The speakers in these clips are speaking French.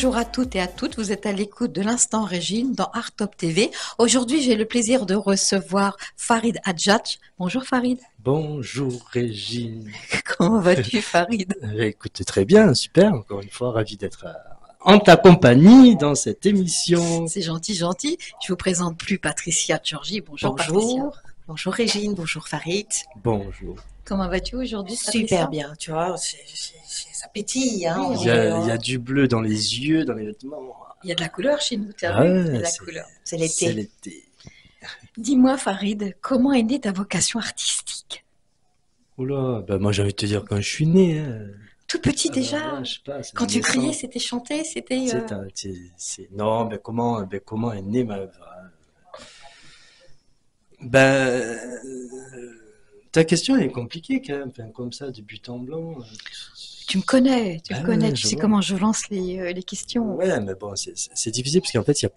Bonjour à toutes et à toutes, vous êtes à l'écoute de l'Instant Régine dans Art Top TV. Aujourd'hui, j'ai le plaisir de recevoir Farid Hadjadj. Bonjour Farid. Bonjour Régine. Comment vas-tu Farid? Écoute, très bien, super, encore une fois, ravi d'être en ta compagnie dans cette émission. C'est gentil, gentil. Je vous présente plus Patricia Tchorgi. Bonjour Patricia. Bonjour, bonjour Régine, bonjour Farid. Bonjour. Comment vas-tu aujourd'hui Patricia? Super bien, tu vois, ça pétille. Hein, Oui, Il y a du bleu dans les yeux, dans les vêtements. Il y a de la couleur chez nous, tu as Ah vu? ouais, Il y a de la c'est- couleur. C'est C'est l'été. l'été. Dis-moi Farid, comment est née ta vocation artistique? Oula, bah moi j'ai envie de te dire quand je suis né. Hein. Tout petit Ah, déjà. je sais pas, c'est Quand la tu criais, naissance. c'était chanté, c'était... Non, mais comment est née ma... Ben, ta question est compliquée quand même, enfin, comme ça, de but en blanc. Tu me connais, Ah connais, ouais, tu je sais vois. comment je lance les questions. Ouais, mais bon, c'est difficile parce qu'en fait, il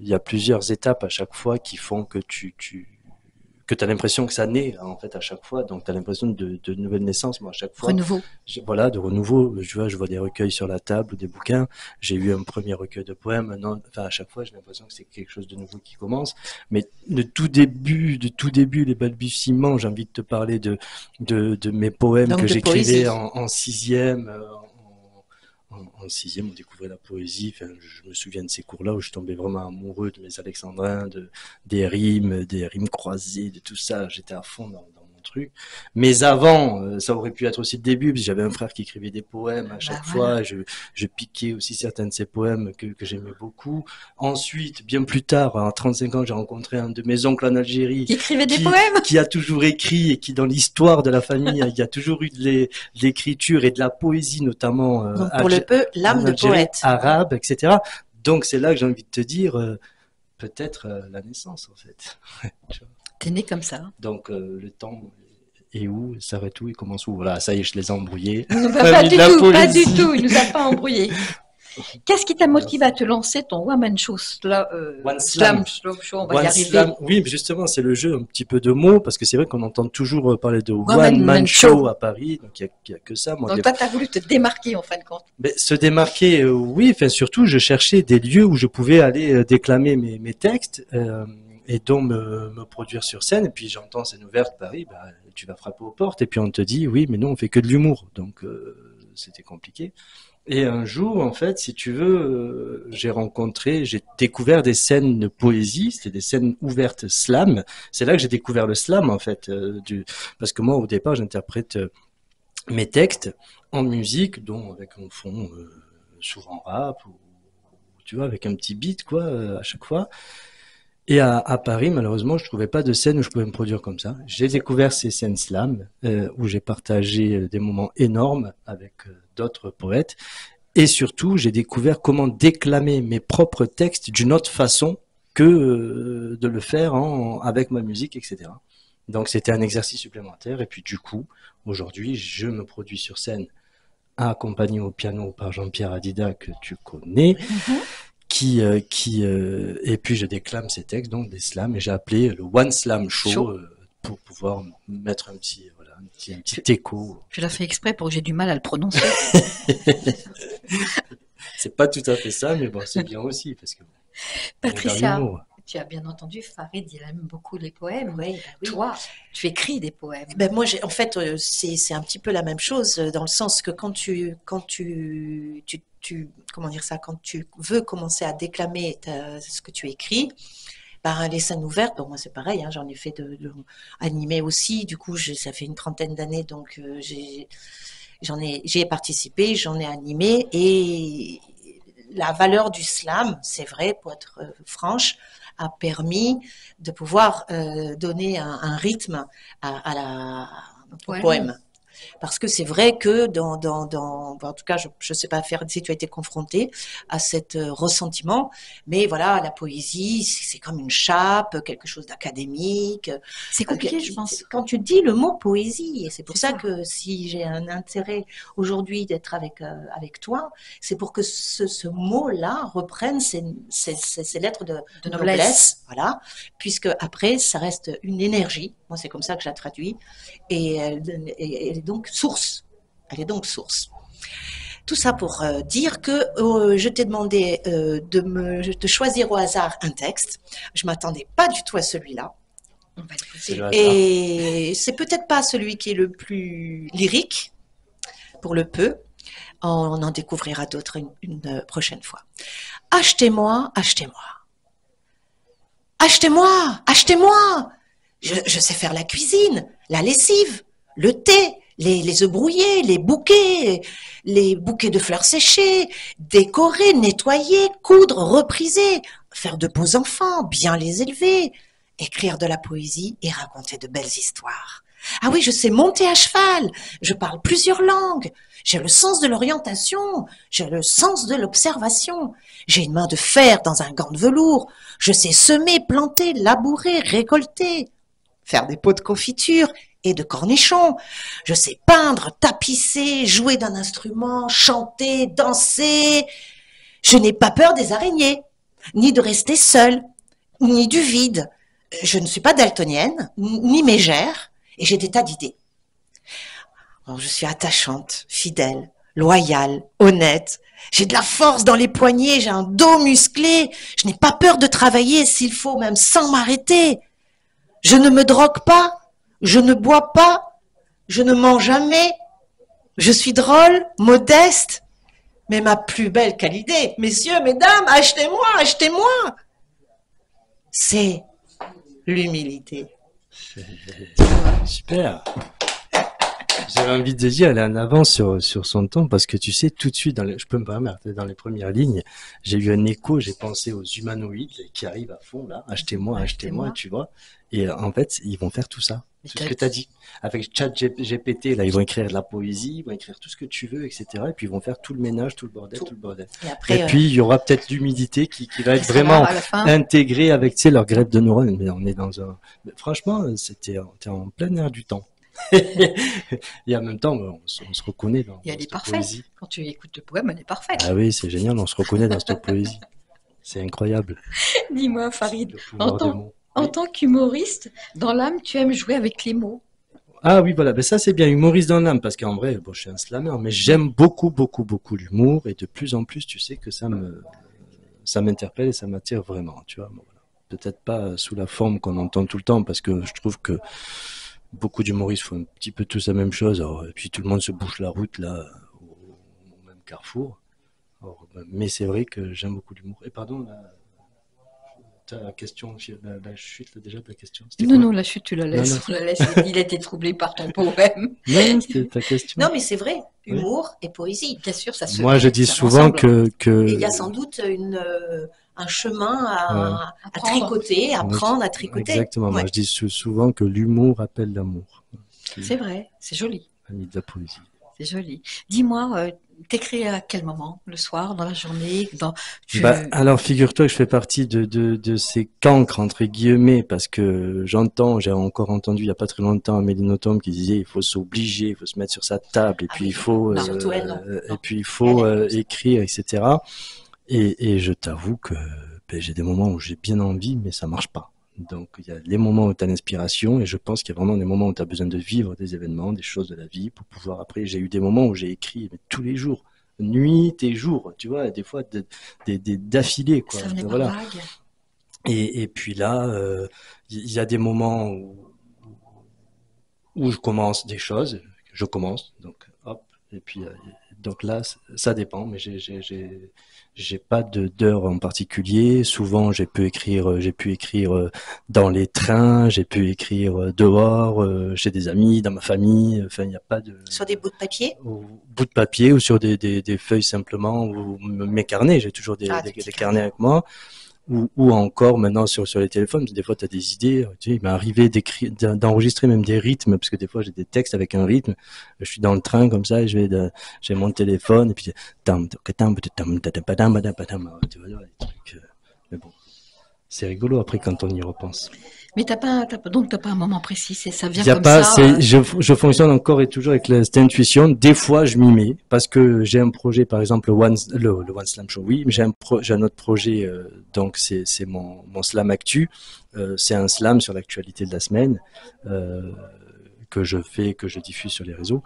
y a plusieurs étapes à chaque fois qui font que que t'as l'impression que ça naît, en fait, à chaque fois. Donc, t'as l'impression de nouvelle naissance. Moi, à chaque fois, Renouveau. voilà, de renouveau. Je vois des recueils sur la table ou des bouquins. J'ai eu un premier recueil de poèmes. Maintenant, enfin, à chaque fois, j'ai l'impression que c'est quelque chose de nouveau qui commence. Mais de tout début, les balbutiements, j'ai envie de te parler de mes poèmes Donc que de j'écrivais poésie. en sixième, en sixième, on découvrait la poésie. Enfin, je me souviens de ces cours-là où je tombais vraiment amoureux de mes alexandrins, des rimes croisées, de tout ça. J'étais à fond dans mon truc. Mais avant, ça aurait pu être aussi le début, parce que j'avais un frère qui écrivait des poèmes à Bah chaque voilà. fois. Je piquais aussi certains de ses poèmes que j'aimais beaucoup. Ensuite, bien plus tard, à 35 ans, j'ai rencontré un de mes oncles en Algérie Qui écrivait des poèmes? qui a toujours écrit et qui, dans l'histoire de la famille, il y a toujours eu de l'écriture et de la poésie, notamment Donc pour le peu, en l'âme de Algérie, poète. arabe, etc. Donc c'est là que j'ai envie de te dire, peut-être la naissance, en fait. Tu vois. T'es né comme ça. Donc le temps est où, s'arrête où, il commence où. Voilà, ça y est, je les ai embrouillés. Non, bah, Famille de la pas du poésie. tout, il nous a pas embrouillés. Qu'est-ce qui t'a motivé à te lancer ton one man show, One slam. slow show, on va y One arriver. slam, oui, mais justement, c'est le jeu un petit peu de mots, parce que c'est vrai qu'on entend toujours parler de One one man man show. show à Paris, donc il y a que ça. Moi, Donc toi, t'as voulu te démarquer en fin de compte. mais se démarquer, oui, enfin surtout, je cherchais des lieux où je pouvais aller déclamer mes textes et donc me produire sur scène. Et puis j'entends scène ouverte Paris, bah, tu vas frapper aux portes et puis on te dit oui, mais nous on fait que de l'humour, donc c'était compliqué. Et un jour, en fait, si tu veux, j'ai découvert des scènes de poésie, c'était des scènes ouvertes slam. C'est là que j'ai découvert le slam, en fait, parce que moi, au départ, j'interprète mes textes en musique, dont avec un fond souvent rap, ou tu vois, avec un petit beat, quoi, à chaque fois. Et à Paris, malheureusement, je trouvais pas de scène où je pouvais me produire comme ça. J'ai découvert ces scènes slam, où j'ai partagé des moments énormes avec d'autres poètes. Et surtout, j'ai découvert comment déclamer mes propres textes d'une autre façon que de le faire avec ma musique, etc. Donc c'était un exercice supplémentaire. Et puis du coup, aujourd'hui, je me produis sur scène accompagné au piano par Jean-Pierre Adida que tu connais, et puis je déclame ces textes, donc des slams, et j'ai appelé le One Slam Show Chaud. pour pouvoir mettre voilà, un petit écho. Je l'ai fait exprès pour que j'ai du mal à le prononcer. C'est pas tout à fait ça, mais bon, c'est bien aussi parce que on est dans Patricia, l'humour. tu as bien entendu, Farid, il aime beaucoup les poèmes. Oui, bah oui. Toi, tu écris des poèmes. Ben moi, en fait, c'est un petit peu la même chose dans le sens que comment dire ça, quand tu veux commencer à déclamer ce que tu écris, ben, les scènes ouvertes, bon, moi c'est pareil, hein, j'en ai fait animer aussi. Du coup, ça fait une trentaine d'années, donc j'y ai participé, j'en ai animé et la valeur du slam, c'est vrai, pour être franche, a permis de pouvoir donner un rythme au Ouais. poème. Parce que c'est vrai que en tout cas, je sais pas faire si tu as été confronté à cet ressentiment, mais voilà, la poésie, c'est comme une chape, quelque chose d'académique. C'est compliqué, je pense. Quand tu dis le mot poésie, et c'est pour C'est ça ça. que si j'ai un intérêt aujourd'hui d'être avec toi, c'est pour que ce mot-là reprenne ses lettres de De noblesse. noblesse, voilà, puisque après, ça reste une énergie. Moi, c'est comme ça que je la traduis. Et elle est donc source. Elle est donc source. Tout ça pour dire que je t'ai demandé de choisir au hasard un texte. Je m'attendais pas du tout à celui-là. On va C'est l'écouter. le hasard. Et c'est peut-être pas celui qui est le plus lyrique, pour le peu. On en découvrira d'autres une prochaine fois. Achetez-moi, achetez-moi. Achetez-moi, achetez-moi. Je sais faire la cuisine, la lessive, le thé, les œufs brouillés, les bouquets de fleurs séchées, décorer, nettoyer, coudre, repriser, faire de beaux enfants, bien les élever, écrire de la poésie et raconter de belles histoires. Ah oui, je sais monter à cheval, je parle plusieurs langues, j'ai le sens de l'orientation, j'ai le sens de l'observation, j'ai une main de fer dans un gant de velours, je sais semer, planter, labourer, récolter, faire des pots de confiture et de cornichons, je sais peindre, tapisser, jouer d'un instrument, chanter, danser, je n'ai pas peur des araignées, ni de rester seule, ni du vide, je ne suis pas daltonienne, ni mégère, et j'ai des tas d'idées. Alors, je suis attachante, fidèle, loyale, honnête. J'ai de la force dans les poignets, j'ai un dos musclé. Je n'ai pas peur de travailler s'il faut, même sans m'arrêter. Je ne me drogue pas, je ne bois pas, je ne mens jamais. Je suis drôle, modeste, mais ma plus belle qualité, messieurs, mesdames, achetez-moi, achetez-moi. C'est l'humilité. Super. J'avais envie de dire, elle est en avance sur son temps parce que tu sais, tout de suite, je peux me permettre, dans les premières lignes, j'ai eu un écho, j'ai pensé aux humanoïdes qui arrivent à fond là, achetez-moi, achetez-moi, tu vois. Et en fait, ils vont faire tout ça, tout ce que tu as dit. Avec ChatGPT, là, ils vont écrire de la poésie, ils vont écrire tout ce que tu veux, etc. Et puis ils vont faire tout le ménage, tout le bordel, tout le bordel. Et puis, il y aura peut-être l'humidité qui va être vraiment intégrée avec, tu sais, leur greffe de neurones. Mais on est dans un... Mais franchement, t'es en plein air du temps. Et en même temps, on se reconnaît dans Et elle est cette parfaite. poésie. Quand tu écoutes le poème, elle est parfaite. Ah oui, c'est génial, on se reconnaît dans cette poésie. C'est incroyable. Dis-moi, Farid, Le pouvoir des mots. en Oui. tant qu'humoriste, dans l'âme, tu aimes jouer avec les mots. Ah oui, voilà, ben ça c'est bien, humoriste dans l'âme, parce qu'en vrai, bon, je suis un slammer, mais j'aime beaucoup, beaucoup, beaucoup l'humour, et de plus en plus, tu sais que ça m'interpelle et ça m'attire vraiment, tu vois. Bon, voilà. Peut-être pas sous la forme qu'on entend tout le temps, parce que je trouve que beaucoup d'humoristes font un petit peu tous la même chose, alors, et puis tout le monde se bouche la route là, au même carrefour. Alors, mais c'est vrai que j'aime beaucoup l'humour. Et pardon, ta question, la chute là, déjà, ta question. Non, non, la chute, tu la laisses. Non, non. On la laisse. Il a été troublé par ton poème. Non, c'était ta question. Non, mais c'est vrai, humour et poésie. Bien sûr, ça se Moi, je dis souvent que Il y a sans doute un chemin à Apprendre. tricoter, à apprendre à tricoter. Exactement. Ouais. Moi, je dis souvent que l'humour appelle l'amour. C'est vrai, c'est joli. Ami de la poésie. C'est joli. Dis-moi, t'écris à quel moment? Le soir, dans la journée, Alors, figure-toi que je fais partie de ces cancres, entre guillemets, parce que j'ai encore entendu il n'y a pas très longtemps Amélie Nothomb qui disait il faut s'obliger, il faut se mettre sur sa table, et puis il faut, surtout elle, non. et puis il faut écrire, etc. Et je t'avoue que j'ai des moments où j'ai bien envie, mais ça marche pas. Donc, il y a les moments où tu as l'inspiration, et je pense qu'il y a vraiment des moments où tu as besoin de vivre des événements, des choses de la vie, pour pouvoir après, j'ai eu des moments où j'ai écrit tous les jours, nuit et jour, tu vois, des fois d'affilée, quoi. ça venait par Voilà. vague. Et puis là, il y a des moments où je commence des choses, donc hop, et puis donc là, ça dépend, mais j'ai pas d'heure en particulier. Souvent, j'ai pu écrire dans les trains, j'ai pu écrire dehors, chez des amis, dans ma famille. Enfin, il n'y a pas de Sur des bouts de papier. au bout de papier ou sur des feuilles simplement, ou mes carnets. J'ai toujours des carnets avec moi. Ou encore maintenant sur les téléphones, des fois tu as des idées, tu sais, il m'est arrivé d'enregistrer même des rythmes, parce que des fois j'ai des textes avec un rythme, je suis dans le train comme ça, et j'ai mon téléphone, et puis tu vois, des trucs, mais bon, c'est rigolo après quand on y repense. Mais donc t'as pas un moment précis, ça vient Y a comme pas, ça. je fonctionne encore et toujours avec cette intuition. Des fois, je m'y mets parce que j'ai un projet, par exemple, le One Slam Show, oui, mais j'ai un autre projet, donc c'est mon Slam Actu. C'est un slam sur l'actualité de la semaine, que je fais, que je diffuse sur les réseaux.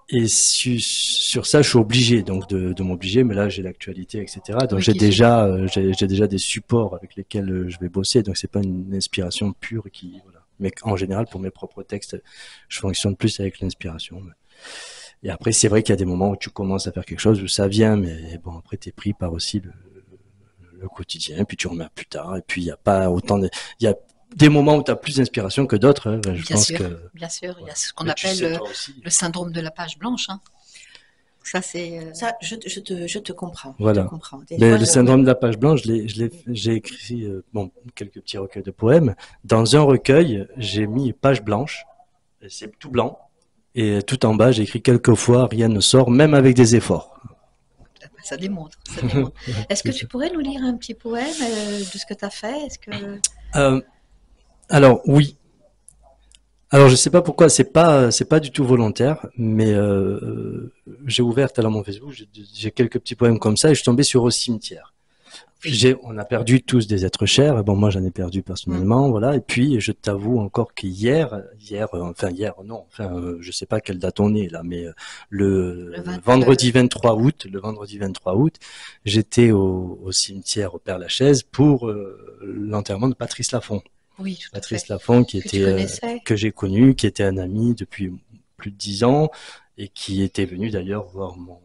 Et sur ça, je suis obligé donc de m'obliger. Mais là, j'ai l'actualité, etc. Donc Oui, j'ai qui déjà, j'ai déjà des supports avec lesquels je vais bosser. Donc c'est pas une inspiration pure qui, voilà. Mais en général, pour mes propres textes, je fonctionne plus avec l'inspiration. Et après, c'est vrai qu'il y a des moments où tu commences à faire quelque chose où ça vient, mais bon, après, t'es pris par aussi le quotidien, puis tu remets plus tard, et puis il y a pas autant de, il y a des moments où tu as plus d'inspiration que d'autres, hein. Je bien pense sûr, que, bien sûr. Il y voilà. a ce qu'on Mais tu appelle sais, toi aussi. le syndrome de la page blanche, hein. Ça, c'est... Ça, je te comprends. Je te Voilà. comprends. Des Mais fois, le syndrome de la page blanche, j'ai écrit, bon, quelques petits recueils de poèmes. Dans un recueil, j'ai mis page blanche, et c'est tout blanc, et tout en bas, j'ai écrit quelques fois, rien ne sort, même avec des efforts. Ça démontre, ça démontre. Est-ce que tu pourrais nous lire un petit poème de ce que tu as fait? Est-ce que... Euh, alors, oui. Alors je sais pas pourquoi, c'est pas du tout volontaire, mais j'ai ouvert alors mon Facebook, j'ai quelques petits poèmes comme ça et je suis tombé sur Au cimetière. On a perdu tous des êtres chers, bon moi j'en ai perdu personnellement, voilà. Et puis je t'avoue encore qu'hier, je sais pas quelle date on est là, mais le 20, vendredi 23 août, j'étais au cimetière au Père-Lachaise pour l'enterrement de Patrice Laffont. oui, tout à Patrice fait. Laffont, qui Que tu était connaissais. que j'ai connu, qui était un ami depuis plus de 10 ans et qui était venu d'ailleurs voir mon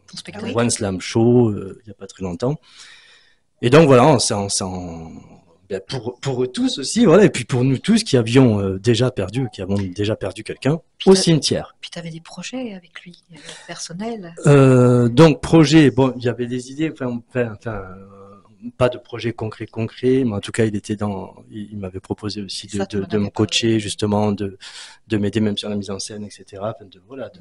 Ton spectacle. One Slam Show il y a pas très longtemps. Et donc voilà, ben, pour eux tous aussi, voilà, et puis pour nous tous qui avons déjà perdu quelqu'un au cimetière. Puis tu avais des projets avec lui, personnels. Donc projet, bon, il y avait des idées, pas de projet concret, mais en tout cas, il m'avait proposé aussi Ça, tu m'en de me avais coacher, parlé. justement, de m'aider même sur la mise en scène, etc.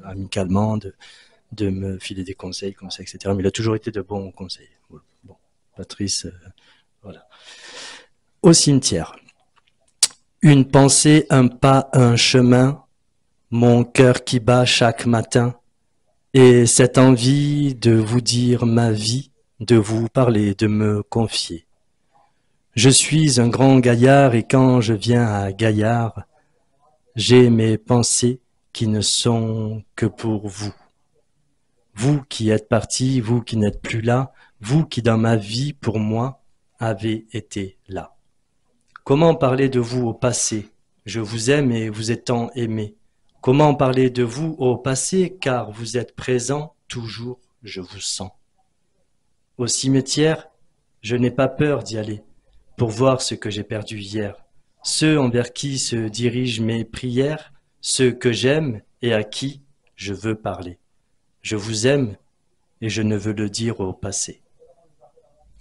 Amicalement, de me filer des conseils comme ça, etc. Mais il a toujours été de bons conseils. Voilà. Bon, Patrice, voilà. Au cimetière. Une pensée, un pas, un chemin, mon cœur qui bat chaque matin, et cette envie de vous dire ma vie, de vous parler, de me confier. Je suis un grand gaillard et quand je viens à Gaillard, j'ai mes pensées qui ne sont que pour vous. Vous qui êtes partis, vous qui n'êtes plus là, vous qui dans ma vie, pour moi, avez été là. Comment parler de vous au passé? Je vous aime et vous étant aimé. Comment parler de vous au passé, car vous êtes présent, toujours je vous sens. Au cimetière, je n'ai pas peur d'y aller, pour voir ce que j'ai perdu hier, ceux envers qui se dirigent mes prières, ceux que j'aime et à qui je veux parler. Je vous aime et je ne veux le dire au passé.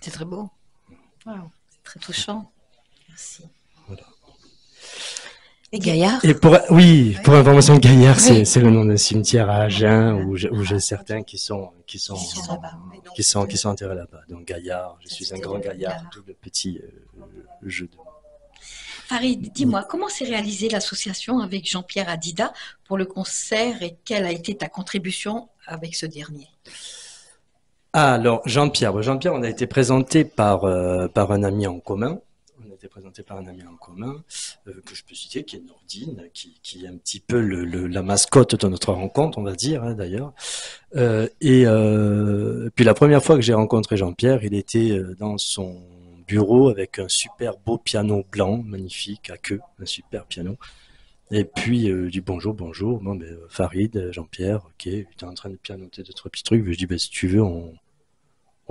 C'est très beau. Wow. C'est très touchant. Merci. Voilà. Et Gaillard? Et pour information, Gaillard, Oui. c'est le nom d'un cimetière à Agen où j'ai certains qui sont enterrés là-bas. Donc Gaillard, je suis un grand Gaillard, tout le petit jeu de. Farid, dis-moi, comment s'est réalisée l'association avec Jean-Pierre Hadida pour le concert et quelle a été ta contribution avec ce dernier? Ah, alors Jean-Pierre, on a été présenté par un ami en commun. Que je peux citer, qui est Nordine, qui est un petit peu la mascotte de notre rencontre, on va dire, hein, d'ailleurs. Puis la première fois que j'ai rencontré Jean-Pierre, il était dans son bureau avec un super beau piano blanc, magnifique, à queue, un super piano. Et puis, je dis bonjour. Bon, ben, Farid, Jean-Pierre, ok, tu es en train de pianoter deux, trois petits trucs. Je dis, ben, si tu veux, on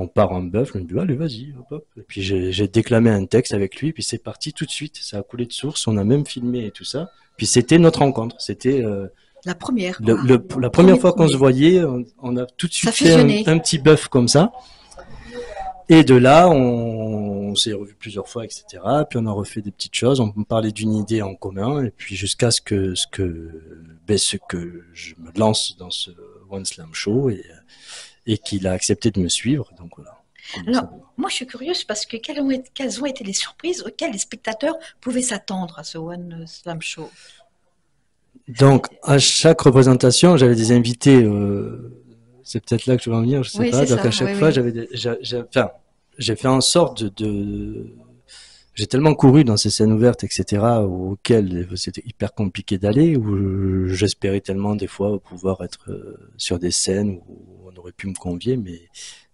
part en bœuf. Je me dis, allez, vas-y, hop, hop. Et puis, j'ai déclamé un texte avec lui, puis c'est parti tout de suite. Ça a coulé de source. On a même filmé et tout ça. Puis, c'était notre rencontre. C'était La première. la première fois qu'on se voyait. On a tout de suite fait un petit bœuf comme ça. Et de là, on s'est revu plusieurs fois, etc. Puis on a refait des petites choses. On parlait d'une idée en commun, et puis jusqu'à ce que je me lance dans ce One Slam Show et qu'il a accepté de me suivre. Donc voilà. Alors, moi, je suis curieuse parce que quelles ont été les surprises auxquelles les spectateurs pouvaient s'attendre à ce One Slam Show? Donc, à chaque représentation, j'avais des invités. C'est peut-être là que je vais en venir, je sais pas. Donc à chaque fois, j'ai fait en sorte j'ai tellement couru dans ces scènes ouvertes, etc., auxquelles c'était hyper compliqué d'aller, où j'espérais tellement des fois pouvoir être sur des scènes où on aurait pu me convier, mais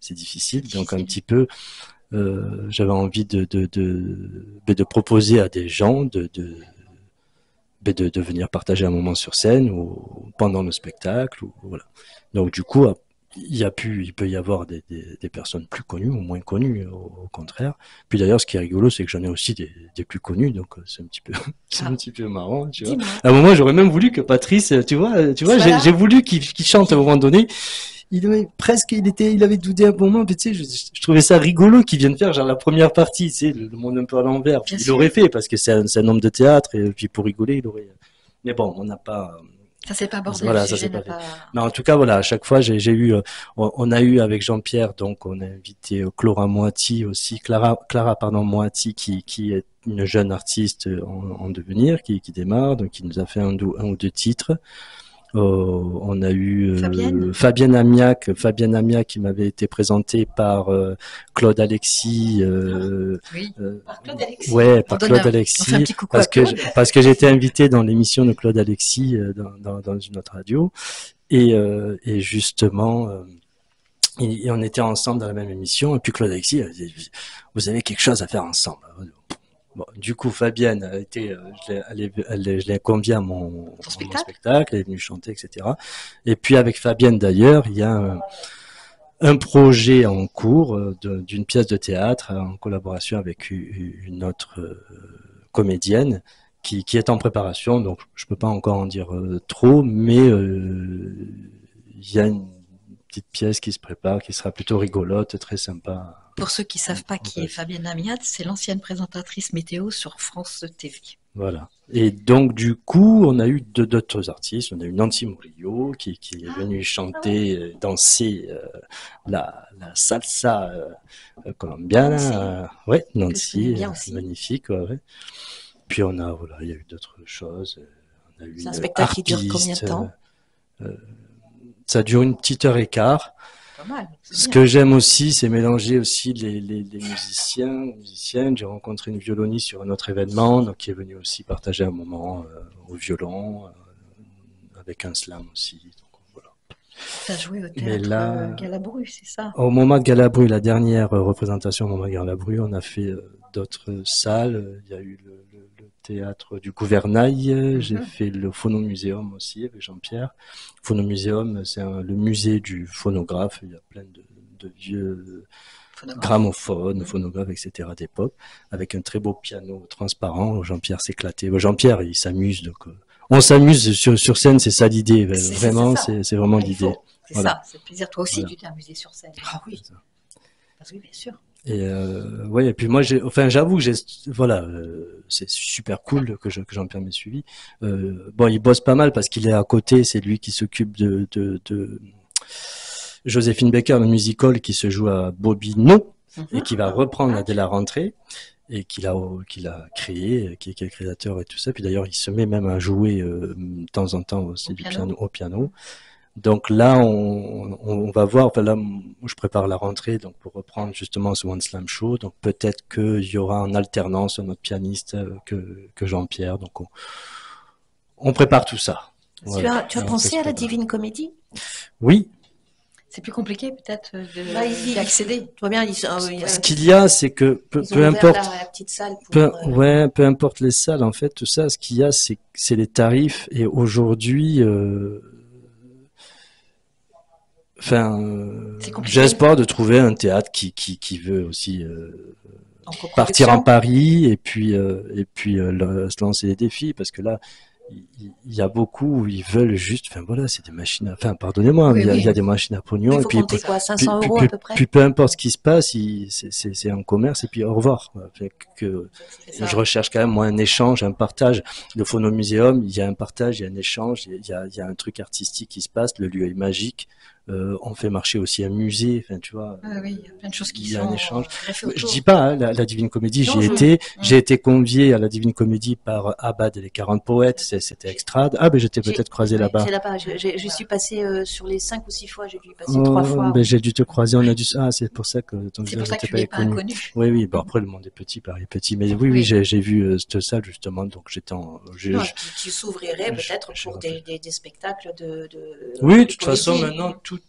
c'est difficile. Donc un petit peu, j'avais envie de proposer à des gens de venir partager un moment sur scène ou pendant le spectacle. Ou, voilà. Donc du coup, il peut y avoir des personnes plus connues ou moins connues, au contraire. Puis d'ailleurs, ce qui est rigolo, c'est que j'en ai aussi des plus connus, donc c'est un petit peu, c'est un petit peu marrant, tu vois. À un moment, j'aurais même voulu que Patrice, tu vois, Voilà. j'ai voulu qu'il chante à un moment donné. Il avait doudé un bon moment, mais tu sais, je trouvais ça rigolo qu'il vienne faire genre la première partie, tu sais, le monde un peu à l'envers. Bien Il sûr. aurait fait parce que c'est un homme de théâtre et puis pour rigoler, il aurait. Mais bon, on n'a pas. Ça s'est pas abordé, Voilà, le ça sujet s'est n'a pas fait. pas... Mais en tout cas, voilà, à chaque fois, j'ai eu, on a eu avec Jean-Pierre, donc on a invité Clara Moiti aussi, Clara pardon Moiti, qui est une jeune artiste en devenir, qui démarre, donc qui nous a fait un ou deux titres. On a eu Fabienne Amiac qui m'avait été présentée par Claude Alexis. Oui, par Claude Alexis. Ouais, par Claude On fait un Alexis, petit coucou à Claude. parce que j'étais invité dans l'émission de Claude Alexis dans une autre radio et justement et on était ensemble dans la même émission et puis Claude Alexis a dit, vous avez quelque chose à faire ensemble. Bon, du coup, Fabienne a été, je l'ai conviée à mon spectacle, elle est venue chanter, etc. Et puis avec Fabienne d'ailleurs, il y a un projet en cours d'une pièce de théâtre en collaboration avec une autre comédienne qui est en préparation. Donc, je peux pas encore en dire trop, mais il y a une petite pièce qui se prépare, qui sera plutôt rigolote, très sympa. Pour ceux qui savent pas qui est Fabienne Amiat, c'est l'ancienne présentatrice météo sur France TV. Voilà. Et donc, du coup, on a eu d'autres artistes. On a eu Nancy Murillo qui est venue chanter, danser la salsa colombiana. Ouais, Nancy, magnifique. Ouais. Puis on a, voilà, il y a eu d'autres choses. On a eu c'est un spectacle qui dure combien de temps? Ça dure une petite heure et quart. Pas mal. Ce que j'aime aussi, c'est mélanger aussi les musiciennes. J'ai rencontré une violoniste sur un autre événement, donc qui est venue aussi partager un moment au violon, avec un slam aussi. Donc, voilà. Tu as joué au théâtre Galabru, c'est ça? Au moment de Galabru, la dernière représentation au moment de Galabru, on a fait d'autres salles. Il y a eu le théâtre du Gouvernail, j'ai fait le Phonomuséum aussi avec Jean-Pierre. Phonomuséum, c'est le musée du phonographe, il y a plein de vieux gramophones, phonographes, etc. d'époque, avec un très beau piano transparent. Jean-Pierre s'éclatait. Jean-Pierre, il s'amuse, donc on s'amuse sur scène, c'est ça l'idée. Vraiment, c'est vraiment l'idée. C'est ça, c'est le plaisir. Toi aussi, tu t'es amusé sur scène. Ah oui. Oui, bien sûr. Et ouais, et puis moi, j'avoue, voilà, c'est super cool que Jean-Pierre m'ait suivi. Bon, il bosse pas mal parce qu'il est à côté, c'est lui qui s'occupe de Joséphine Baker, le musical qui se joue à Bobino et qui va reprendre là dès la rentrée et qu'il a créé, qui est le créateur et tout ça. Puis d'ailleurs, il se met même à jouer de temps en temps aussi au piano. Donc là, on va voir. Enfin là, je prépare la rentrée, donc pour reprendre justement ce One Slam Show. Donc peut-être qu'il y aura en alternance un autre pianiste que Jean-Pierre. Donc on prépare tout ça. Voilà. Tu as pensé à la Divine Comédie? Oui. C'est plus compliqué peut-être d'y accéder. Tu vois bien, ce qu'il y a, c'est que peu importe, la petite salle pour, peu importe les salles, en fait, tout ça, ce qu'il y a, c'est les tarifs. Et aujourd'hui. J'ai espoir de trouver un théâtre qui veut aussi partir en Paris et puis se lancer des défis parce que là il y a beaucoup où ils veulent juste, enfin voilà, c'est des machines pardonnez-moi, oui, il y a des machines à pognon et puis compter quoi, 500 € à peu près. Puis peu importe ce qui se passe, c'est un commerce et puis au revoir. Je recherche quand même moi un échange, un partage. Le Phonomuséum, il y a un partage, il y a un échange, il y a un truc artistique qui se passe, le lieu est magique. On fait marcher aussi un musée. Enfin, tu vois, Oui, il y a plein de choses qui il y a un sont échange. greffées Je autour. dis pas, hein, la Divine Comédie, Non, j'ai été convié à la Divine Comédie par Abad et les 40 poètes, c'était extra. Ah, ben j'étais peut-être croisé Oui, là-bas. c'est là-bas. Je suis passée sur les 5 ou 6 fois, j'ai dû y passer 3 Oh, fois. ben Oui. j'ai dû te croiser, on a dû, ah, c'est pour ça que ton C'est pour visage ça que n'était tu pas n'es pas inconnu. inconnu. Oui, oui, bon après le monde est petit, Paris est petit, mais oui, oui, Oui. j'ai vu cette salle justement, donc j'étais en, Non, qui s'ouvrirait je- peut-être je pour rappelle. des spectacles Oui, de de toute façon, poésie. maintenant, toutes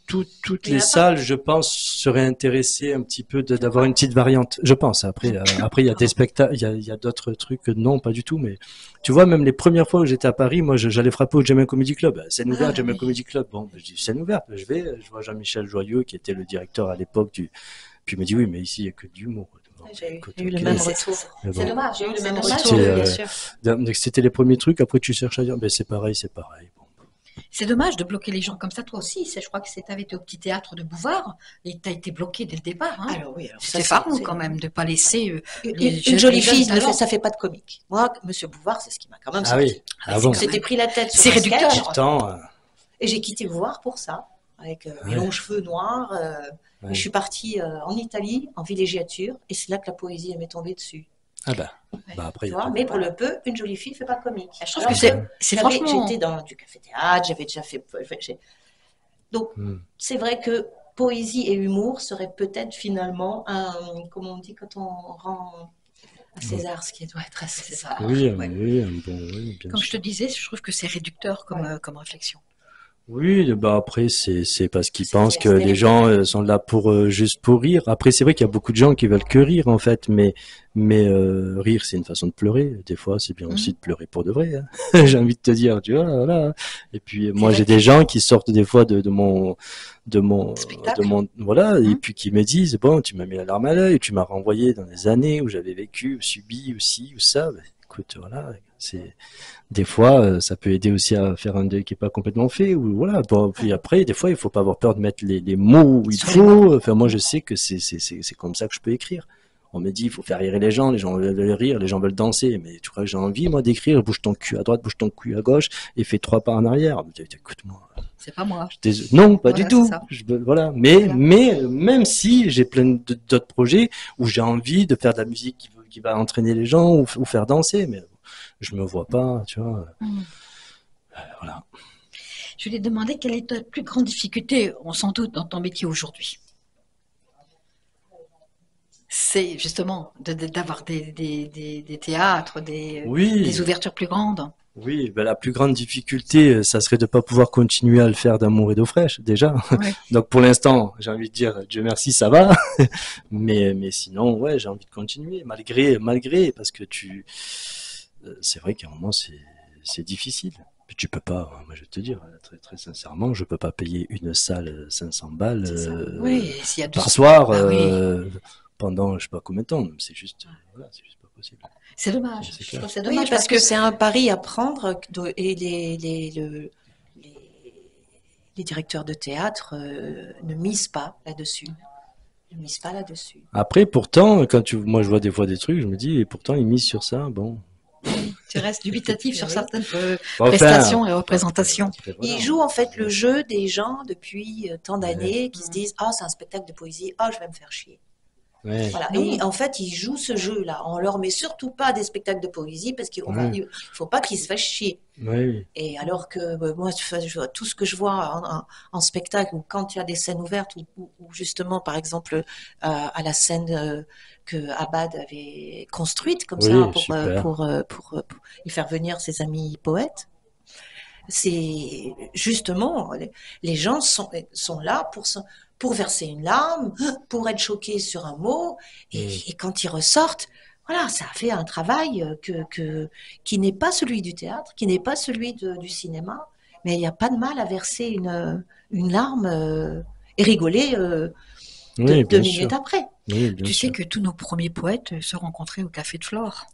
Il y les en a pas. salles, je pense, seraient intéressées un petit peu Tu d'avoir crois? une petite variante. Je pense. Après, il y a des Pardon. spectacles, il y a d'autres trucs, non, pas du tout. Mais tu vois, même les premières fois où j'étais à Paris, moi, j'allais frapper au Jamel Comedy Club. Scène Ah, ouverte, Jamel oui. Comedy Club. Bon, ben, je dis scène ouverte. Je vois Jean-Michel Joyeux, qui était le directeur à l'époque du. Puis il me dit oui, mais ici, il y a que de l'humour. Bon, écoute, J'ai eu le ok. même c'est- retour. Mais C'est bon. dommage, j'ai eu le même dommage, retour, C'était, oui, bien sûr. donc, c'était les premiers trucs. Après, tu cherches à dire, ben c'est pareil, c'est pareil. Bon. C'est dommage de bloquer les gens comme ça. Toi aussi, je crois que tu avais été au petit théâtre de Bouvard et tu as été bloqué dès le départ. Hein. Alors oui, alors ça, C'était fardeau quand même de ne pas laisser une jolie les jeunes fille, talents. ça fait pas de comique. Moi, Monsieur Bouvard, c'est ce qui m'a quand même Ah sorti. oui. Ah c'est bon. On s'était pris la tête sur C'est un réducteur. sketch, Pourtant, et j'ai quitté Bouvard pour ça, avec mes Ouais. longs cheveux noirs. Ouais. Et je suis partie en Italie, en villégiature, et c'est là que la poésie elle m'est tombée dessus. ah bah après, Tu il y a vois, pas mais de- pour le peu, une jolie fille fait pas comique. Je trouve Alors que c'est franchement. j'étais dans du café-théâtre, j'avais déjà fait. Donc, Hmm. c'est vrai que poésie et humour seraient peut-être finalement un, comment on dit quand on rend à César ce qui doit être à César. Oui, Ouais. oui, un bon, oui, bien Comme je te sûr. disais, je trouve que c'est réducteur comme, Ouais. comme réflexion. Oui, bah après c'est parce qu'ils pensent que C'était les l'époque. gens sont là pour juste pour rire. Après c'est vrai qu'il y a beaucoup de gens qui veulent que rire en fait, mais rire c'est une façon de pleurer. Des fois c'est bien aussi de pleurer pour de vrai. Hein. J'ai envie de te dire, tu vois, voilà. Et puis moi vrai j'ai que- des gens qui sortent des fois Spectacle. de mon voilà et Mhm. puis qui me disent bon tu m'as mis la larme à l'œil, tu m'as renvoyé dans des années où j'avais vécu, subi aussi ou ça. Ben, écoute voilà c'est des fois, ça peut aider aussi à faire un deuil qui est pas complètement fait. Ou voilà. Bon, puis après, des fois, il faut pas avoir peur de mettre les mots où il Sur les mots. faut. Enfin, moi, je sais que c'est comme ça que je peux écrire. On me dit, il faut faire rire les gens veulent rire, les gens veulent danser. Mais tu crois que j'ai envie, moi, d'écrire, bouge ton cul à droite, bouge ton cul à gauche, et fais 3 pas en arrière. Écoute-moi. C'est pas moi. Non, pas Voilà, du tout. c'est ça. Voilà. Mais, Voilà. même si j'ai plein d'autres projets où j'ai envie de faire de la musique qui va entraîner les gens ou faire danser, mais je me vois pas, tu vois. Voilà. Je lui ai demandé quelle est ta plus grande difficulté, on s'en doute, dans ton métier aujourd'hui. C'est justement d'avoir des théâtres, Oui. des ouvertures plus grandes. Oui, ben la plus grande difficulté, ça serait de pas pouvoir continuer à le faire d'amour et d'eau fraîche, déjà. Ouais. Donc pour l'instant, j'ai envie de dire, Dieu merci, ça va. Mais sinon, ouais, j'ai envie de continuer, malgré, parce que c'est vrai qu'à un moment, c'est difficile. Puis tu peux pas, moi je vais te dire, très, très sincèrement, je peux pas payer une salle 500 balles C'est ça. Oui, s'il y a par 12 soir Ah oui. pendant je sais pas combien de temps. C'est juste, voilà, c'est juste pas possible. C'est dommage. C'est Je clair. trouve que c'est Oui, dommage parce que c'est un pari à prendre et les directeurs de théâtre ne misent pas là-dessus. Ne misent pas là-dessus. Après, pourtant, moi je vois des fois des trucs, je me dis, et pourtant ils misent sur ça, bon. tu restes dubitatif sur Oui. certaines Enfin, prestations et représentations. après, voilà. Ils jouent en fait le jeu des gens depuis tant d'années qui se disent « Ah, c'est un spectacle de poésie, ah, je vais me faire chier ». Ouais. Voilà. Non. Et en fait, ils jouent ce jeu-là. On leur met surtout pas des spectacles de poésie parce qu'il Ouais. faut pas qu'ils se fassent chier. Oui, Et alors que moi, tout ce que je vois en spectacle, ou quand il y a des scènes ouvertes, ou justement, par exemple, à la scène que Abad avait construite comme oui, ça super. pour y faire venir ses amis poètes, c'est justement, les gens sont là pour verser une larme, pour être choqués sur un mot, et quand ils ressortent, voilà, ça a fait un travail qui n'est pas celui du théâtre, qui n'est pas celui du cinéma, mais il n'y a pas de mal à verser une larme et rigoler Oui, deux bien sûr. minutes après. Oui, bien Tu sûr. sais que tous nos premiers poètes se rencontraient au Café de Flore.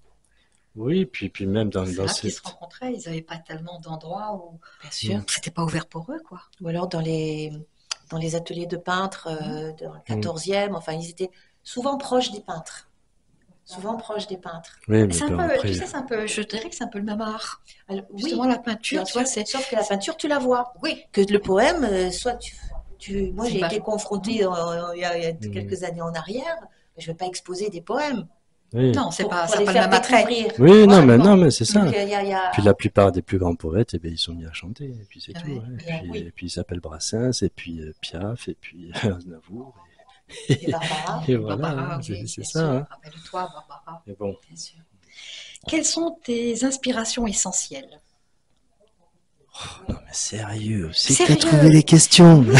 Oui, puis même dans C'est là qu'ils cette... se rencontraient. Ils n'avaient pas tellement d'endroits où Bien sûr. c'était pas ouvert pour eux, quoi. Ou alors dans les ateliers de peintres dans le 14e, enfin, ils étaient souvent proches des peintres. Souvent proches des peintres. Oui, mais C'est un bon, peu, après... tu sais, c'est un peu, je dirais que c'est un peu le même art. Alors, oui, Justement, la peinture, bien tu vois, sûr, c'est. sauf que la peinture, tu la vois. Oui, Que le poème, soit tu Moi, C'est j'ai pas- été confrontée il y a quelques années en arrière. Je ne vais pas exposer des poèmes Oui. Non, c'est pas, pour ça les n'a pas le faire même attrait. découvrir. Oui, non, Voilà. non, mais c'est ça. Donc, il y a- Puis la plupart des plus grands poètes, eh ben, ils sont mis à chanter, et puis c'est Ah tout. ouais. Ouais. Oui. Et puis ils s'appellent Brassens, et puis Piaf, et puis Aznavour. Et Barbara. Et voilà, Barbara, hein, oui, c'est bien ça. sûr. Hein. Rappelle-toi, Barbara, Mais bon, bien sûr. Quelles sont tes inspirations essentielles? non mais sérieux, c'est que t'as Sérieux? trouvé les questions. Oui,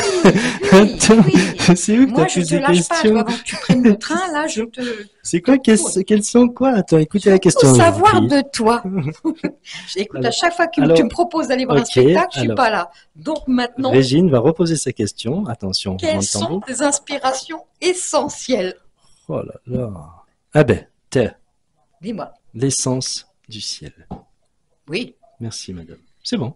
Attends, oui. c'est où que Moi, t'as je toutes te ces lâche pas, tu vois, questions? avant que tu prennes le train, là, je te... C'est quoi, quelles sont quoi? Attends, écoutez la question, Tout je vous savoir prie. de toi. Écoute, à chaque fois que Alors, tu me proposes d'aller voir un ok, spectacle, je suis alors, pas là. Donc maintenant, Régine va reposer sa question. Attention, roulement quelles de sont tambour. tes inspirations essentielles? Oh là là. Ah ben, terre, Dis-moi. l'essence du ciel. Oui. Merci, madame. C'est bon.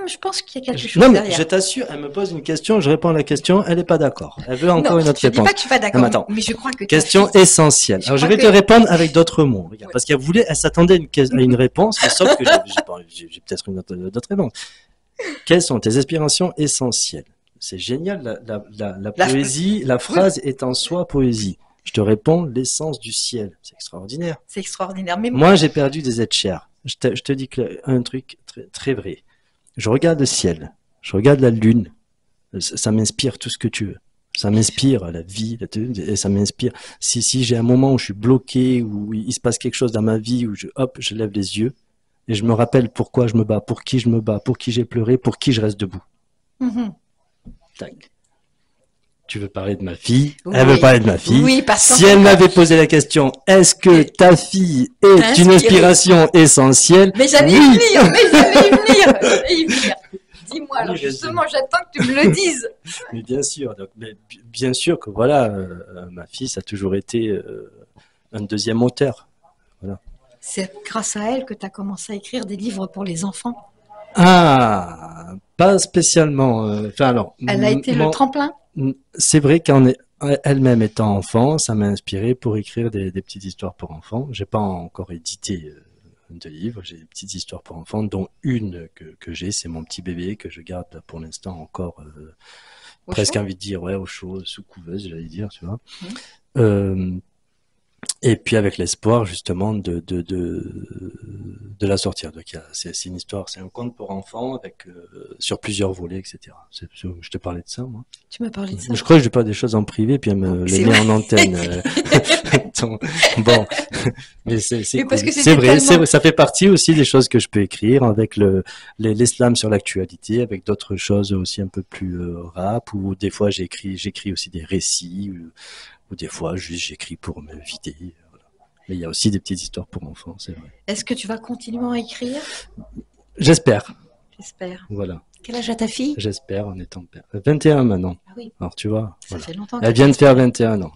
Je pense qu'il y a quelque chose Non, mais derrière. je t'assure, elle me pose une question, je réponds à la question, elle n'est pas d'accord. Elle veut encore Non, une autre je dis réponse. pas que je suis pas Non, d'accord, mais attends. mais je crois que ta Question fille- essentielle. Je Alors, je crois vais te que- répondre avec d'autres mots. Regarde, Ouais. parce elle s'attendait à une réponse, mais sauf que j'ai peut-être une autre réponse. Quelles sont tes aspirations essentielles? C'est génial, la poésie, la phrase est en soi poésie. Je te réponds, l'essence du ciel. C'est extraordinaire. C'est extraordinaire. Mais Moi, j'ai perdu des êtres chers. Je te dis un truc très, très vrai. Je regarde le ciel, je regarde la lune, ça m'inspire tout ce que tu veux. Ça m'inspire la vie, et ça m'inspire. Si j'ai un moment où je suis bloqué, où il se passe quelque chose dans ma vie, où je lève les yeux, et je me rappelle pourquoi je me bats, pour qui je me bats, pour qui j'ai pleuré, pour qui je reste debout. Mhm. Tac. Tu veux parler de ma fille? Oui. Elle veut parler de ma fille. Oui, parce qu'en si fait, elle m'avait posé la question, est-ce que ta fille est une Inspirée. inspiration essentielle? Mais j'allais y Oui. venir, j'allais y venir. Dis-moi, alors Oui, justement, j'attends que tu me le dises. Mais bien sûr, donc, bien sûr que voilà, ma fille, ça a toujours été un deuxième auteur. C'est grâce à elle que tu as commencé à écrire des livres pour les enfants. Ah, pas spécialement. Enfin alors, Elle a été le tremplin. c'est vrai elle-même étant enfant, ça m'a inspiré pour écrire des petites histoires pour enfants. J'ai pas encore édité de livres, j'ai des petites histoires pour enfants, dont une que j'ai, c'est mon petit bébé que je garde pour l'instant encore Au presque chaud. envie de dire, ouais, au chaud, sous couveuse, j'allais dire, tu vois. Mhm. Et puis avec l'espoir justement de la sortir. Donc c'est une histoire, c'est un conte pour enfants avec sur plusieurs volets, etc. Je te parlais de ça, moi. Tu m'as parlé de ça. Je crois que je dis pas des choses en privé, puis elle me C'est les met vrai. en antenne. Donc, bon, mais c'est Mais parce cool. que c'était C'est vrai, tellement- ça fait partie aussi des choses que je peux écrire avec l'islam sur l'actualité, avec d'autres choses aussi un peu plus rap, ou des fois j'écris aussi des récits, ou des fois juste j'écris pour me vider. Voilà. Mais il y a aussi des petites histoires pour enfants, c'est vrai. Est-ce que tu vas continuer à écrire? J'espère, J'espère. voilà, Quel âge a ta fille? j'espère en étant père. 21 maintenant. Ah oui. Alors tu vois, Ça voilà. fait longtemps Elle qu'elle vient de faire t'inspire. 21 ans.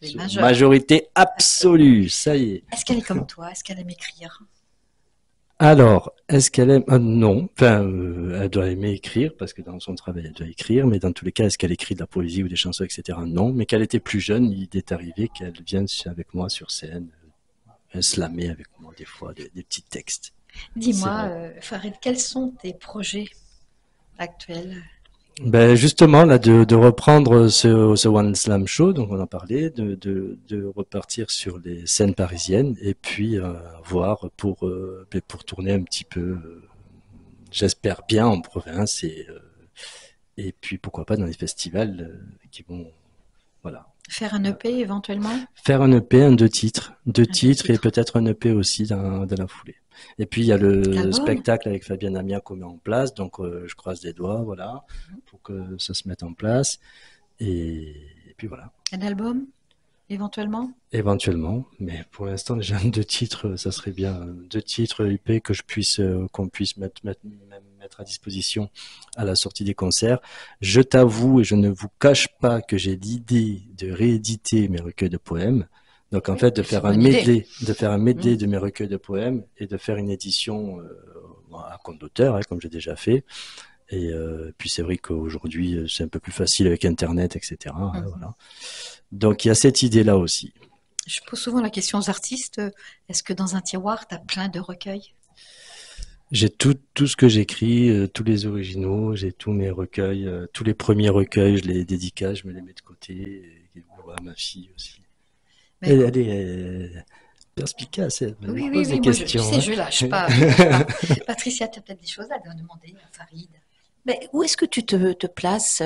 Elle est majeure. Majorité absolue, ça y est. Est-ce qu'elle est comme toi? Est-ce qu'elle aime écrire? Alors, est-ce qu'elle aime? Non, enfin, elle doit aimer écrire parce que dans son travail, elle doit écrire. Mais dans tous les cas, est-ce qu'elle écrit de la poésie ou des chansons, etc. Non. Mais qu'elle était plus jeune, il est arrivé qu'elle vienne avec moi sur scène, slammer avec moi des fois des petits textes. Dis-moi, C'est Farid, quels sont tes projets actuels? Ben justement, là, de reprendre ce One Slam Show, donc on en parlait, de repartir sur les scènes parisiennes et puis voir pour tourner un petit peu, j'espère bien en province et puis pourquoi pas dans les festivals qui vont, voilà. Faire un EP éventuellement? Faire un EP, deux titres et titres. peut-être un EP aussi dans la foulée. Et puis il y a le L'album? spectacle avec Fabienne Amia qu'on met en place, donc je croise les doigts, voilà, pour que ça se mette en place. Et puis voilà, Un album éventuellement? éventuellement. Mais pour l'instant déjà deux titres, ça serait bien, deux titres EP que qu'on puisse mettre à disposition à la sortie des concerts. Je t'avoue et je ne vous cache pas que j'ai l'idée de rééditer mes recueils de poèmes. Donc en fait de faire un bonne idée. medley de mes recueils de poèmes et de faire une édition à compte d'auteur, hein, comme j'ai déjà fait. Et puis c'est vrai qu'aujourd'hui c'est un peu plus facile avec Internet, etc. hein, voilà. Donc il y a cette idée-là aussi. Je pose souvent la question aux artistes, est-ce que dans un tiroir, tu as plein de recueils? J'ai tout ce que j'écris, tous les originaux, j'ai tous mes recueils, tous les premiers recueils, je les dédicace, je me les mets de côté. Et voilà, ma fille aussi. Mais Elle est perspicace, elle me oui, oui, pose des oui, moi, tu questions, sais, hein. je lâche pas, je lâche pas. Patricia, tu as peut-être des choses à demander à Farid. Mais où est-ce que tu te places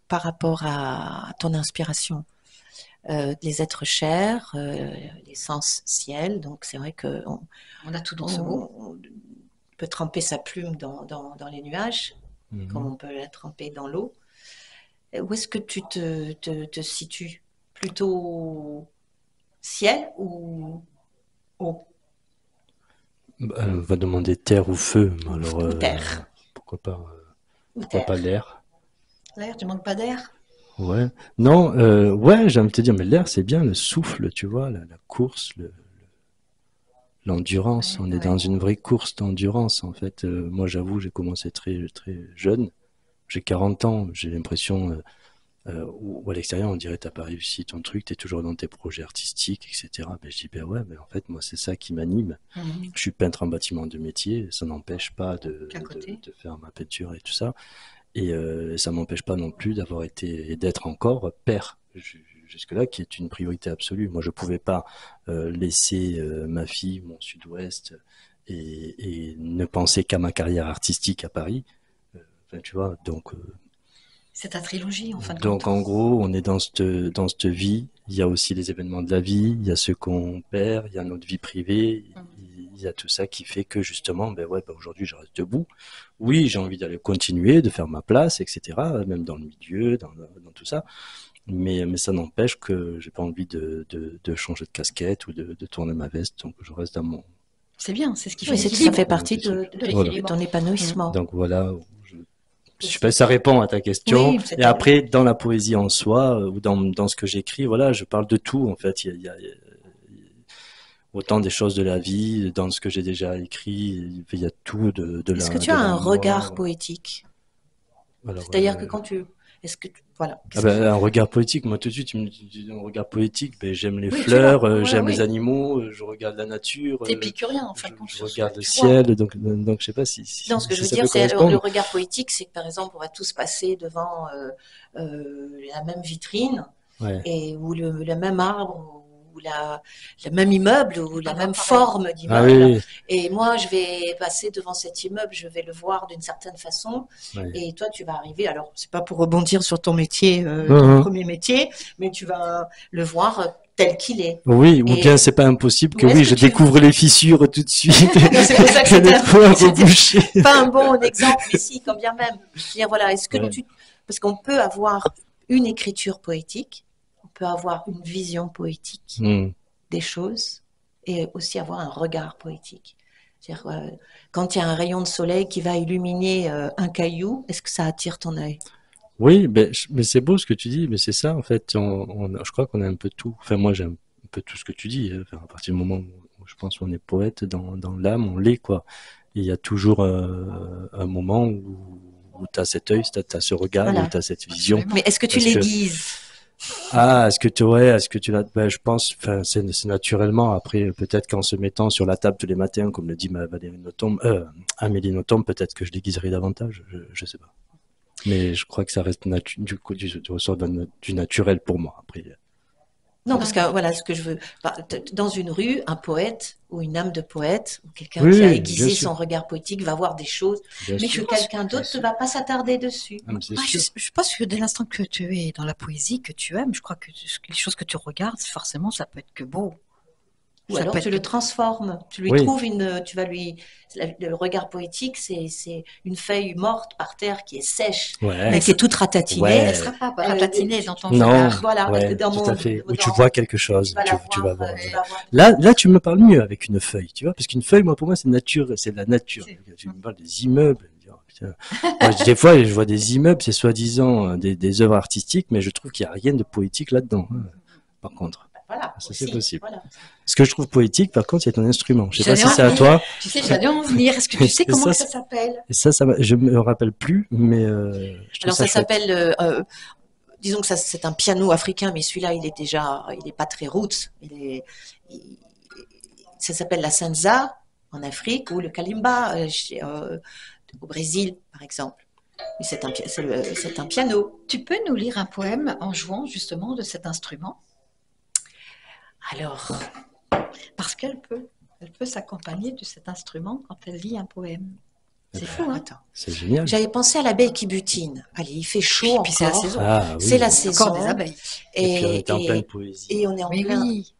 par rapport à ton inspiration? Les êtres chers, l'essence ciel. Donc c'est vrai que On a tout dans ce mot. on peut tremper sa plume dans les nuages, comme Mhm. on peut la tremper dans l'eau. Où est-ce que tu te situes? Plutôt ciel ou eau? Bah, elle va demander terre ou feu, alors Ou terre? pourquoi pas, Ou pourquoi pas terre? l'air? L'air, tu manques pas d'air? Ouais. Non, ouais, j'aime te dire, mais l'air, c'est bien le souffle, tu vois, la course, l'endurance. Ouais, On est dans ouais. une vraie course d'endurance, en fait. Moi, j'avoue, j'ai commencé très, très jeune. J'ai 40 ans, j'ai l'impression, ou à l'extérieur, on dirait, t'as pas réussi ton truc, t'es toujours dans tes projets artistiques, etc. Ben, je dis, ben ouais, mais en fait, moi, c'est ça qui m'anime. Mhm. Je suis peintre en bâtiment de métier, ça n'empêche pas Qu'à côté. de faire ma peinture et tout ça. Et ça m'empêche pas non plus d'avoir été et d'être encore père jusque-là, qui est une priorité absolue. Moi, je pouvais pas laisser ma fille, mon sud-ouest, et ne penser qu'à ma carrière artistique à Paris. Enfin, tu vois, C'est ta trilogie, en fin de donc compte. en gros, on est dans cette vie. Il y a aussi les événements de la vie, il y a ceux qu'on perd, il y a notre vie privée, Mhm. il y a tout ça qui fait que justement, ben ouais, ben aujourd'hui je reste debout. Oui, j'ai envie d'aller continuer, de faire ma place, etc. Même dans le milieu, dans tout ça. Mais ça n'empêche que j'ai pas envie de changer de casquette ou de tourner ma veste. Donc je reste dans mon, C'est bien, c'est ce qui fait Oui, ça fait l'équilibre. partie petit truc. De Voilà. de l'équilibre. ton Mhm. épanouissement. Donc voilà, je sais pas si ça répond à ta question. Oui, Et après, dans la poésie en soi, ou dans ce que j'écris, voilà, je parle de tout, en fait. Il y a autant des choses de la vie, dans ce que j'ai déjà écrit, il y a tout est-ce que tu de as la un regard mort. poétique? Alors, C'est-à-dire que quand tu... Est-ce que... Voilà. ah ben, un regard poétique, moi tout de suite, tu me dis un regard poétique, ben, j'aime les Oui, tu l'as. fleurs, Ouais, j'aime les oui. animaux, je regarde la nature, T'es épicurien, en fin de compte, je sur ce que regarde le tu vois. ciel, donc je sais pas Non, ce que je si veux ça dire, peut c'est le correspondre. regard poétique, c'est que par exemple, on va tous passer devant la même vitrine Ouais. et ou le même arbre ou le même immeuble ou On la va voir même pareil. forme Ah oui, d'immeuble. oui, Et moi, je vais passer devant cet immeuble, je vais le voir d'une certaine façon. ouais. Et toi, tu vas arriver. Alors, c'est pas pour rebondir sur ton métier, ton Mhm. premier métier, mais tu vas le voir tel qu'il est. Oui, ou bien Et c'est pas impossible que est-ce oui, que je tu... découvre les fissures tout de suite Non, c'est pour ça que et les trous à reboucher. c'était pas un bon exemple, mais si, quand bien même. Je veux dire, voilà, est-ce que Ouais. tu... Parce qu'on peut avoir une écriture poétique, on peut avoir une vision poétique Hmm. des choses et aussi avoir un regard poétique. C'est-à-dire, quand il y a un rayon de soleil qui va illuminer un caillou, est-ce que ça attire ton œil? Oui, mais c'est beau ce que tu dis, mais c'est ça en fait. Je crois qu'on a un peu tout. Enfin, moi j'aime un peu tout ce que tu dis, hein. Enfin, à partir du moment où je pense qu'on est poète dans l'âme, on l'est quoi. Et il y a toujours un moment où tu as cet œil, tu as ce regard, où Voilà. tu as cette vision. Absolument. Mais est-ce que tu Parce que l'aiguises? est-ce que tu l'as, ben, je pense, enfin, c'est naturellement. Après, peut-être qu'en se mettant sur la table tous les matins, comme le dit ma Valérie Nothomb, Amélie Nothomb, peut-être que je l'aiguiserai davantage. Je sais pas. Mais je crois que ça reste du ressort du naturel pour moi. Après, Non, parce que voilà, ce que je veux. Dans une rue, un poète ou une âme de poète ou quelqu'un oui, qui a oui, bien aiguisé sûr, son regard poétique va voir des choses, bien mais que sûr, quelqu'un d'autre ne sûr. va pas s'attarder dessus. Ah, mais c'est Moi, sûr. je pense que dès l'instant que tu es dans la poésie, que tu aimes, je crois que les choses que tu regardes, forcément, ça peut être que beau. Ou Ça alors peut tu être le que... transformes, tu lui Oui, trouves tu vas lui, le regard poétique, c'est une feuille morte par terre qui est sèche, ouais, mais qui est toute ratatinée. Elle ouais, sera pas ratatinée dans ton non, regard. Voilà, ouais, dans tout à mon, fait. Où tu dans, vois quelque tu chose, vas la tu vas voir, voir. tu Ouais. vas voir. Là, tu me parles mieux avec une feuille, tu vois, parce qu'une feuille, moi, pour moi, c'est nature, c'est de la nature. C'est- Tu me parles des immeubles. Je dis, oh, putain. Moi, des fois, je vois des immeubles, c'est soi-disant des œuvres artistiques, mais je trouve qu'il n'y a rien de poétique là-dedans, hein, par contre. Voilà, Ça, c'est aussi, possible. voilà. Ce que je trouve poétique, par contre, c'est ton instrument. Je sais pas J'allais si en c'est à venir. toi. Tu sais, j'allais en venir. Est-ce que tu sais Et comment ça, que ça s'appelle? je me rappelle plus, mais je trouve Alors ça ça chouette. s'appelle, disons que ça c'est un piano africain, mais celui-là il est pas très roots. Ça s'appelle la sanza. en Afrique, ou le kalimba au Brésil, par exemple. Mais c'est un piano. Tu peux nous lire un poème en jouant justement de cet instrument? Alors, Parce elle peut s'accompagner de cet instrument quand elle lit un poème. C'est fou, hein? attends. C'est génial. J'avais pensé à l'abeille qui butine. Allez, il fait chaud Puis c'est la encore. saison. Ah oui. C'est la saison. Encore des abeilles. Et puis on était en pleine poésie. Et on est en Mais plein. oui,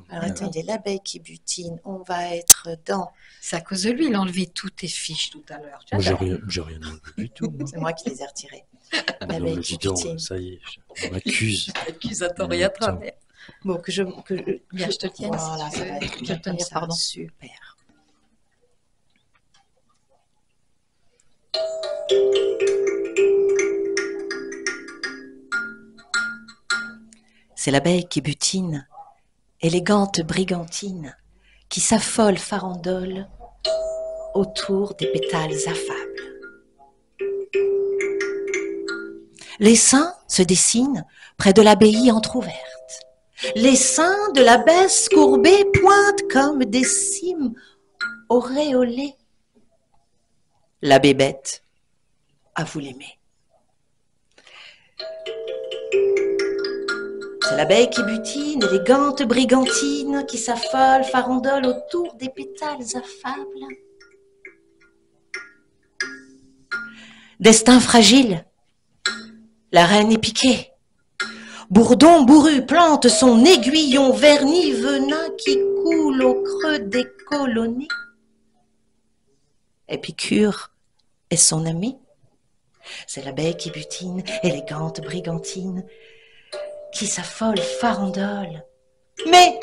Alors attendez, l'abeille qui butine, on va être dans. c'est à cause de lui, il a enlevé toutes tes fiches tout à l'heure. Tu Moi, vois, j'ai rien enlevé du tout. C'est moi qui les ai retirées. Non, L'abeille mais qui dis donc, butine. ça y est, on m'accuse. accusatorie à travers. Bon, Bien, je te tiens. Voilà, si tu ça veux. va être Je bien vais tenir, comme ça. pardon. Super. C'est l'abeille qui butine, élégante brigantine, qui s'affole farandole autour des pétales affables. Les seins se dessinent près de l'abbaye entr'ouverte. Les seins de l'abbesse courbée pointent comme des cimes auréolées. L'abbé bête, à vous l'aimer. C'est l'abeille qui butine, élégante brigantine, qui s'affole, farandole autour des pétales affables. Destin fragile, la reine est piquée. Bourdon bourru plante son aiguillon verni venin qui coule au creux des colonies. Épicure est son ami. C'est l'abeille qui butine, élégante brigantine, qui s'affole farandole. Mais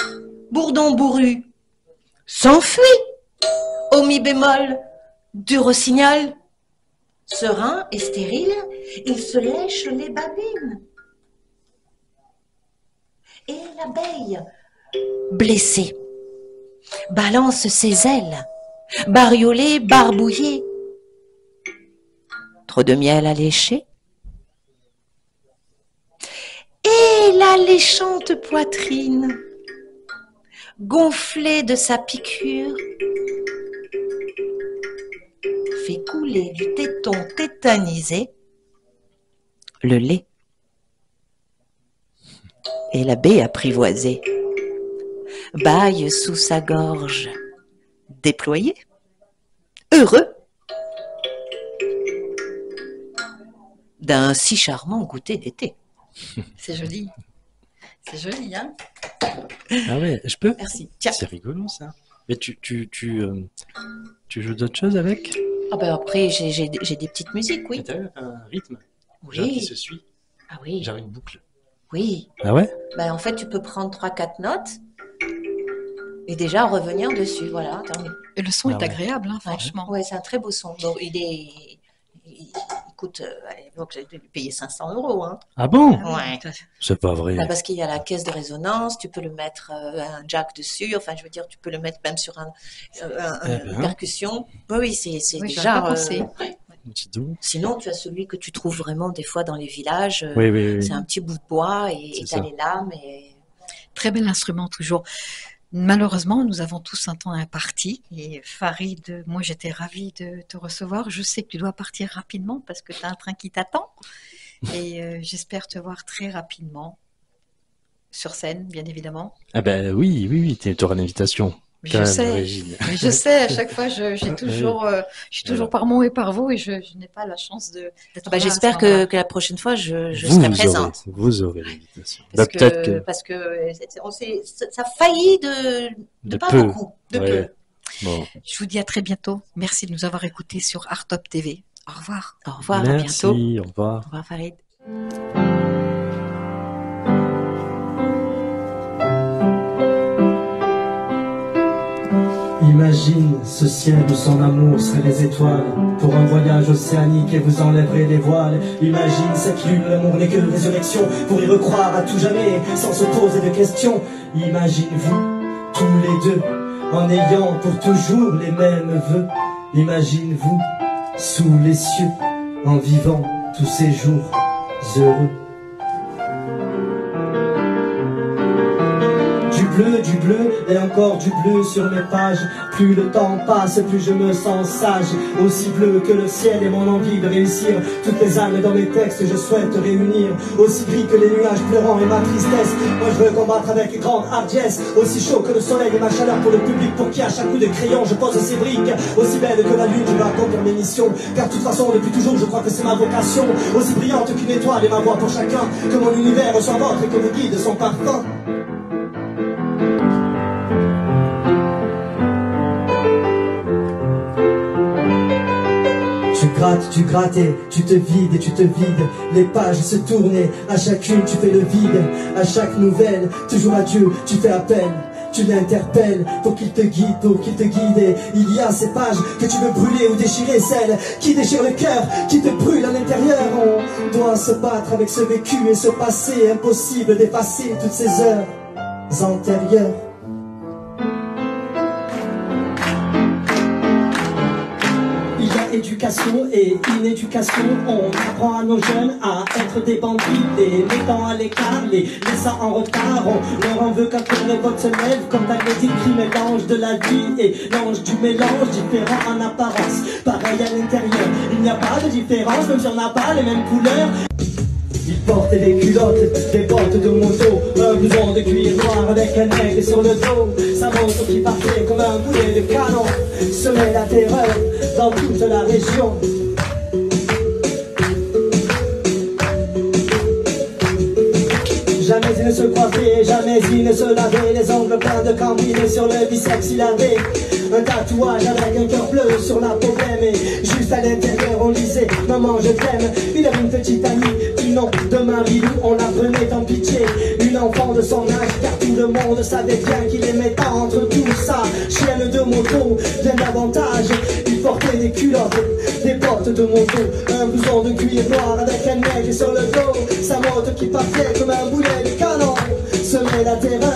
Bourdon bourru s'enfuit au mi bémol du rossignol. Serein et stérile, il se lèche les babines. Et l'abeille, blessée, balance ses ailes, bariolée, barbouillée. Trop de miel à lécher. Et l'alléchante poitrine, gonflée de sa piqûre, fait couler du téton tétanisé le lait. Et l'abbé apprivoisé bâille sous sa gorge déployée, heureux d'un si charmant goûter d'été. C'est joli. C'est joli, hein? Ah ouais, je peux? Merci. Tiens. C'est rigolo ça. Mais tu joues d'autres choses avec? Ah ben après, j'ai des petites musiques, oui. T'as eu un rythme? Oui. Genre qui se suit? Ah oui. Genre une boucle? Oui. Ah ouais? Ben, en fait, tu peux prendre 3-4 notes et déjà revenir dessus. Voilà. Et le son Ah est ouais. agréable, hein, franchement. Ouais, c'est un très beau son. Bon, il coûte, à l'époque, j'ai dû payer 500 €. Hein. Ah bon? Ouais. C'est pas vrai. Ben, parce qu'il y a la caisse de résonance, tu peux le mettre un jack dessus. Enfin, je veux dire, tu peux le mettre même sur une percussion. Oui, c'est Oui, déjà. j'aurais pas pensé. Dis donc. Sinon, tu as celui que tu trouves vraiment des fois dans les villages. Oui. C'est un petit bout de bois et C'est tu as ça. les lames. Et... Très bel instrument, toujours. Malheureusement, nous avons tous un temps imparti. Et Farid, moi, j'étais ravie de te recevoir. Je sais que tu dois partir rapidement parce que tu as un train qui t'attend. Et j'espère te voir très rapidement sur scène, bien évidemment. Ah ben oui, t'auras l'invitation. Mais Quand je même, sais, Régine. mais je sais, à chaque fois, je suis toujours par mon et par vous et je n'ai pas la chance d'être Bah, là à j'espère ce moment-là. que la prochaine fois, je Vous serai aurez, présente. vous aurez l'invitation. Parce Bah, peut-être que, que parce que ça a failli de De pas peu. beaucoup. De Ouais. peu. bon. Je vous dis à très bientôt. Merci de nous avoir écoutés sur Artop TV. Au revoir. Au revoir, Merci, à bientôt. au revoir. Au revoir, Farid. Imagine ce ciel où son amour serait les étoiles. Pour un voyage océanique et vous enlèverez les voiles. Imagine cette lune, l'amour n'est que résurrection. Pour y recroire à tout jamais, sans se poser de questions. Imagine-vous, tous les deux, en ayant pour toujours les mêmes vœux. Imagine-vous, sous les cieux, en vivant tous ces jours heureux. Du du bleu et encore du bleu sur mes pages. Plus le temps passe, plus je me sens sage. Aussi bleu que le ciel et mon envie de réussir. Toutes les âmes dans mes textes je souhaite réunir. Aussi gris que les nuages pleurants et ma tristesse. Moi je veux combattre avec grande hardiesse. Aussi chaud que le soleil et ma chaleur pour le public, pour qui à chaque coup de crayon je pose ces briques. Aussi belle que la lune, je veux accomplir mes missions. Car de toute façon depuis toujours je crois que c'est ma vocation. Aussi brillante qu'une étoile et ma voix pour chacun. Que mon univers soit vôtre et que vous guide son parfum. Tu grattes et tu te vides et tu te vides. Les pages se tournent et à chacune tu fais le vide. À chaque nouvelle, toujours à Dieu, tu fais appel. Tu l'interpelles pour qu'il te guide, pour qu'il te guide. Et il y a ces pages que tu veux brûler ou déchirer, celles qui déchirent le cœur, qui te brûlent à l'intérieur. On doit se battre avec ce vécu et ce passé, impossible d'effacer toutes ces heures antérieures. Éducation et inéducation, on apprend à nos jeunes à être des bandits, les mettant à l'écart, les laissant en retard. On leur en veut quand le vote se lève, comme t'avais dit, qui mélange de la vie et l'ange du mélange, différent en apparence, pareil à l'intérieur. Il n'y a pas de différence, même si on n'a pas les mêmes couleurs. Il portait des culottes, des bottes de moto, un blouson de cuir noir avec un aigle sur le dos. Sa moto qui partait comme un boulet de canon semait la terreur dans toute la région. Jamais ils ne se croisaient, jamais ils ne se lavaient. Les ongles pleins de cambine sur le biceps il avait un tatouage avec un cœur bleu sur la peau blême. Et juste à l'intérieur on lisait maman je t'aime. Il avait une petite amie du nom de Marie-Lou, on la prenait en pitié, une enfant de son âge, car tout le monde savait bien qu'il aimait entre tout ça. Chienne de moto, bien davantage. Il portait des culottes, des bottes de moto, un blouson de cuir noir avec un aigle sur le dos. Sa moto qui partait comme un boulet de canon semait la terreur